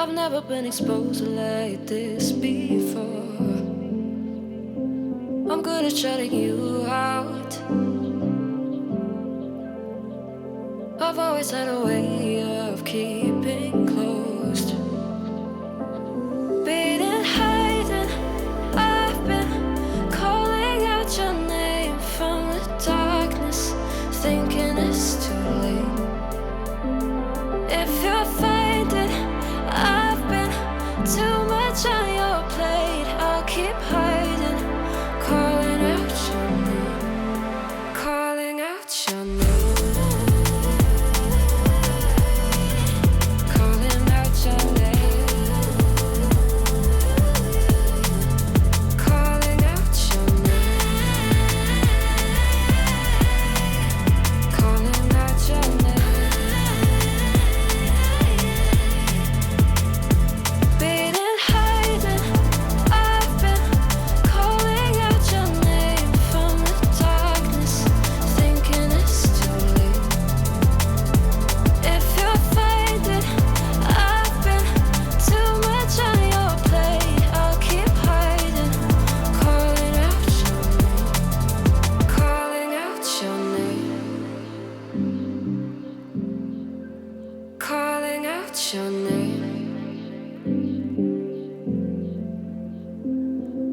I've never been exposed like this before. I'm good at shutting you out. I've always had a way of keeping closed. Being hiding, I've been calling out your name from the darkness, thinking it's too late. If you're finding I've been too much on your plate, I'll keep hiding, calling out your name, calling out your name.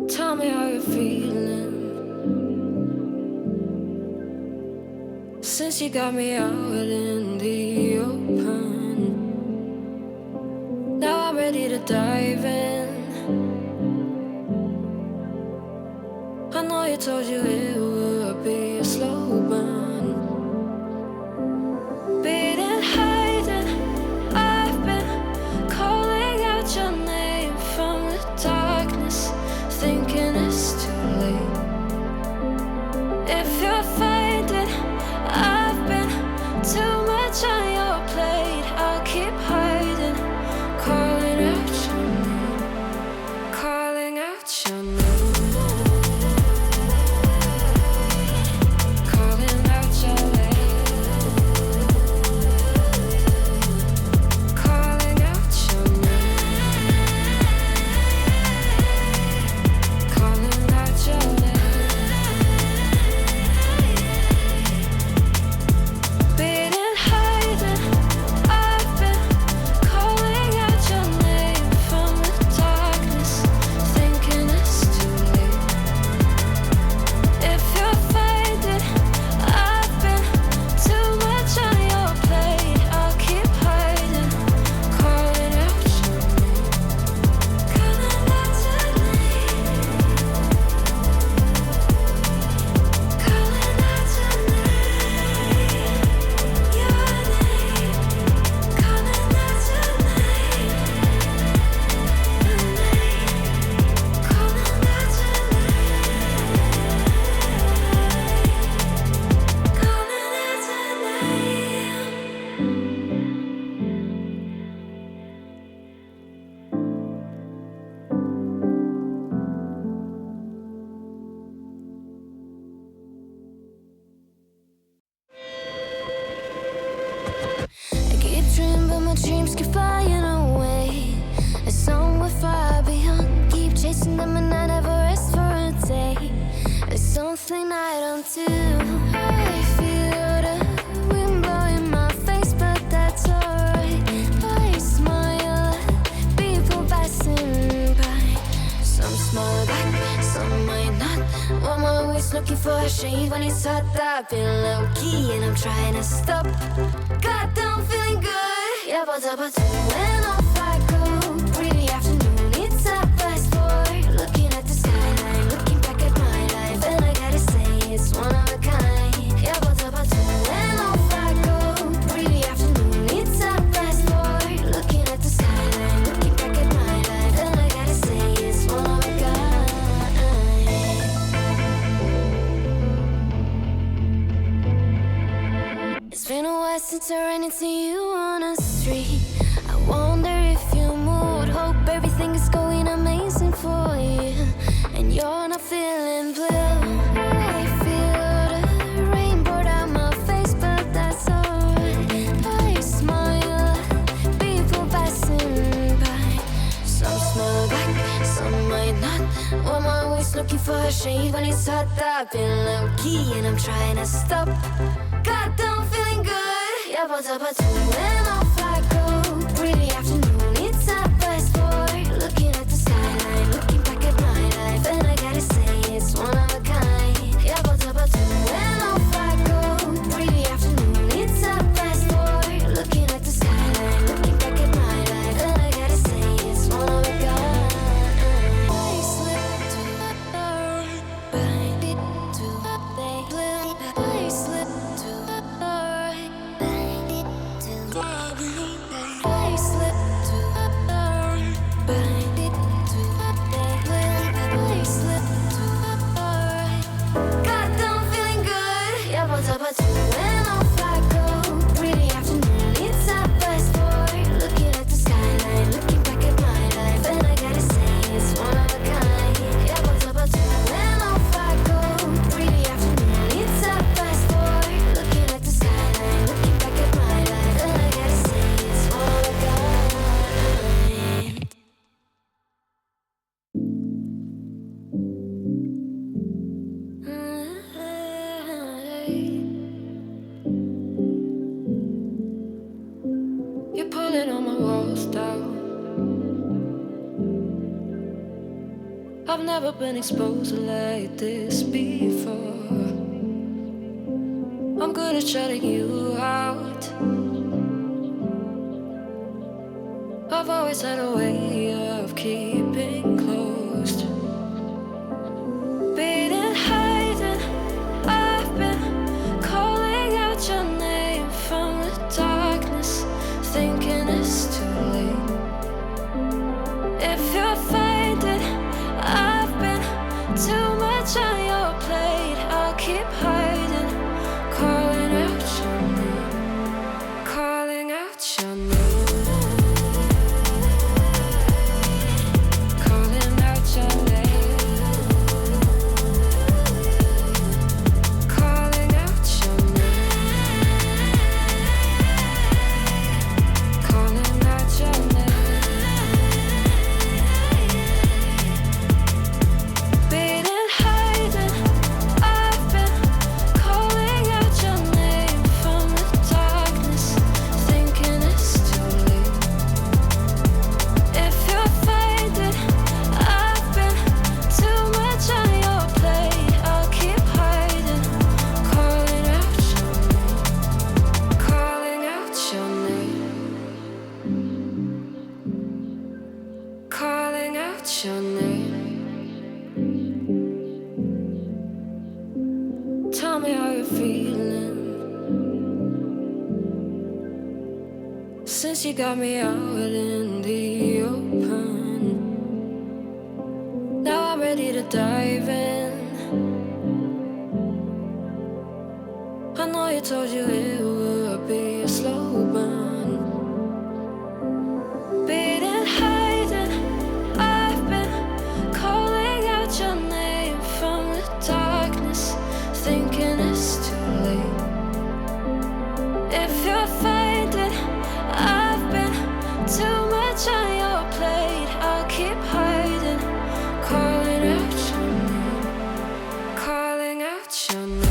Tell me how you're feeling since you got me out in the open. Now I'm ready to dive in. I know you told you it would be a slow burn. Being hiding, I've been calling out your name from the darkness, thinking it's too late. If you're finding I've been too much on your plate, I'll keep hiding, calling out your name, calling out your name. Calling out your name, calling out your name, calling out your name. Being hiding, I've been calling out your name from the darkness, thinking it's too late. If you're finding I've been too much on your plate, I'll keep hiding, calling out your name, calling out your name, calling out your name, your name, calling out your name, calling out your I keep dreaming, but my dreams keep flying away. A song we're far beyond. Keep chasing them and I never rest for a day. It's something I don't do. I feel the wind blowing my face, but that's alright. I smile at people passing by. Some smile back, some might not. I'm always looking for a shade when it's hot. I've been low key and I'm trying to stop. God, I'm feeling good. Yeah, but when off I go. Pretty afternoon, it's 4:30. Looking at the skyline, looking back at my life, and I gotta say it's one of a kind. Yeah, but when off I go. Pretty afternoon, it's 4:30. Looking at the skyline, looking back at my life, and I gotta say it's one of a kind. It's been a while since I ran into you on a street. I wonder if you moved. Hope everything is going amazing for you, and you're not feeling blue. I feel the rain pour down my face, but that's alright. I smile at people passing by. just looking for a shave when it's hot. I've been low-key and I'm trying to stop. Goddamn, feeling good. Yeah, but when off I go. Pretty afternoon, it's a best for looking at the skyline, looking back at my life, and I gotta say it's one of a kind. Yeah, but when off I go. Pretty afternoon, it's a best for looking at the skyline, looking back at my life, and I gotta say it's one of a kind. I slip to bind it to I slip to bind it to I slip to bind it to I slip to goddamn, feeling good. Yeah, but when off I go. Pretty afternoon, it's a best for looking at the skyline, looking back at my life, and I gotta say it's one of a kind. Yeah, but when off I go. Pretty afternoon, it's a best for looking at the skyline, looking back at my life, and I gotta say it's one of a kind. You're pulling on my walls down. I've never been exposed like this before. I'm good at shutting you out. I've always had a way of keeping closed. Beating, hiding, I've been calling out your name from the darkness, thinking it's too late. If you're faded, I've been too much on your plate. I'll keep hiding, calling out your name, calling out your name. Calling out your name. Calling out your name. Calling out your name. Beating, hiding, I've been calling out your name from the darkness, thinking it's too late. If you're faded, I've been too much on your plate. I'll keep hiding, calling out your name, calling out your name, calling out your name. Tell me how you're feeling since you got me out in the open. Now I'm ready to dive in. I know you told you it would be a slow burn. Beating, hiding, I've been calling out your name from the darkness, thinking it's too late. If you're faded, I've been too much on your plate. I'll keep hiding, calling out your name, calling out your name.